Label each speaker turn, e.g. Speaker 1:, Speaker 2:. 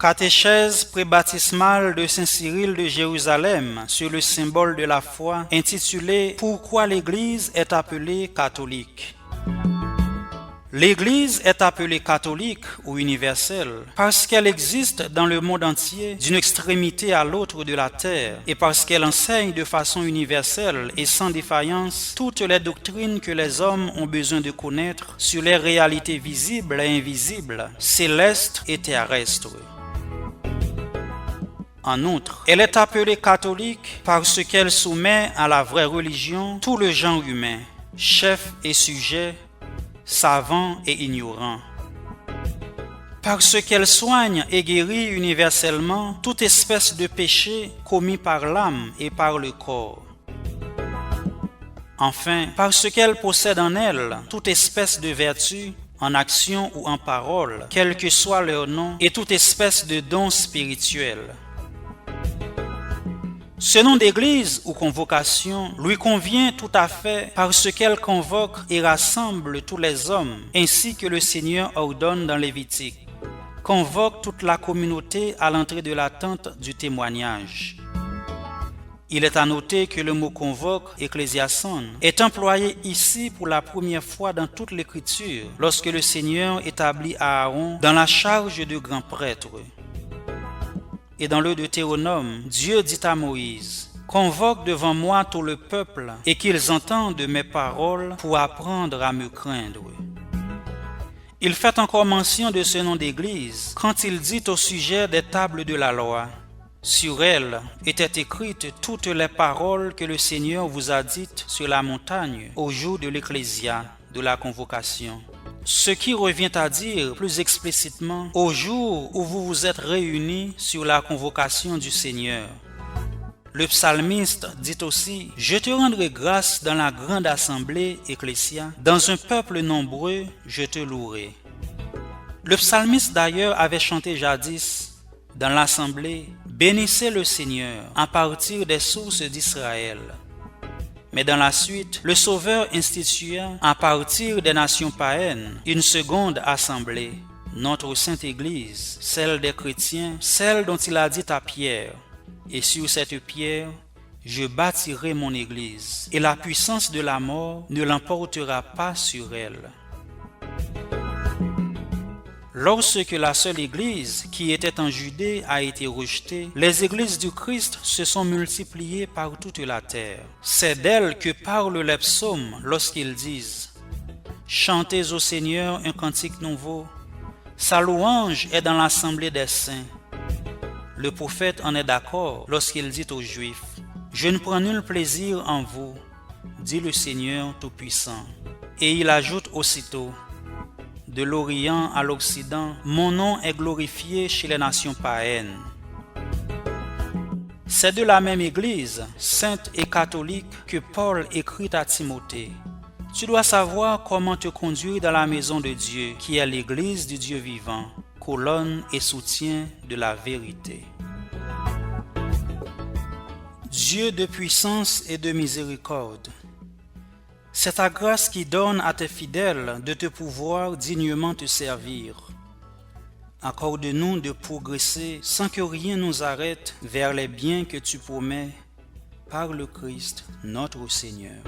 Speaker 1: Catéchèse prébaptismale de Saint Cyril de Jérusalem sur le symbole de la foi intitulée « Pourquoi l'Église est appelée catholique ?» L'Église est appelée catholique ou universelle parce qu'elle existe dans le monde entier d'une extrémité à l'autre de la terre et parce qu'elle enseigne de façon universelle et sans défaillance toutes les doctrines que les hommes ont besoin de connaître sur les réalités visibles et invisibles, célestes et terrestres. En outre, elle est appelée catholique parce qu'elle soumet à la vraie religion tout le genre humain, chef et sujet, savants et ignorants. Parce qu'elle soigne et guérit universellement toute espèce de péché commis par l'âme et par le corps. Enfin, parce qu'elle possède en elle toute espèce de vertu, en action ou en parole, quel que soit leur nom, et toute espèce de don spirituel. Ce nom d'église ou convocation lui convient tout à fait parce qu'elle convoque et rassemble tous les hommes, ainsi que le Seigneur ordonne dans Lévitique. Convoque toute la communauté à l'entrée de la tente du témoignage. Il est à noter que le mot convoque, ecclésiason, est employé ici pour la première fois dans toute l'Écriture, lorsque le Seigneur établit Aaron dans la charge de grand prêtre. Et dans le Deutéronome, Dieu dit à Moïse, « Convoque devant moi tout le peuple, et qu'ils entendent mes paroles pour apprendre à me craindre. » Il fait encore mention de ce nom d'église quand il dit au sujet des tables de la loi, « Sur elles étaient écrites toutes les paroles que le Seigneur vous a dites sur la montagne au jour de l'ecclésia, de la convocation. » Ce qui revient à dire plus explicitement au jour où vous vous êtes réunis sur la convocation du Seigneur. Le psalmiste dit aussi « Je te rendrai grâce dans la grande assemblée ecclésia, dans un peuple nombreux, je te louerai. » Le psalmiste d'ailleurs avait chanté jadis dans l'assemblée « Bénissez le Seigneur à partir des sources d'Israël. » Mais dans la suite, le Sauveur institua à partir des nations païennes une seconde assemblée, notre Sainte Église, celle des chrétiens, celle dont il a dit à Pierre, « Et sur cette pierre, je bâtirai mon Église, et la puissance de la mort ne l'emportera pas sur elle. » Lorsque la seule Église qui était en Judée a été rejetée, les églises du Christ se sont multipliées par toute la terre. C'est d'elles que parlent les psaumes lorsqu'ils disent « Chantez au Seigneur un cantique nouveau, sa louange est dans l'assemblée des saints. » Le prophète en est d'accord lorsqu'il dit aux Juifs « Je ne prends nul plaisir en vous, dit le Seigneur Tout-Puissant. » Et il ajoute aussitôt « De l'Orient à l'Occident, mon nom est glorifié chez les nations païennes. » C'est de la même Église, sainte et catholique, que Paul écrit à Timothée. « Tu dois savoir comment te conduire dans la maison de Dieu, qui est l'Église du Dieu vivant, colonne et soutien de la vérité. » Dieu de puissance et de miséricorde, c'est ta grâce qui donne à tes fidèles de te pouvoir dignement te servir. Accorde-nous de progresser sans que rien nous arrête vers les biens que tu promets par le Christ notre Seigneur.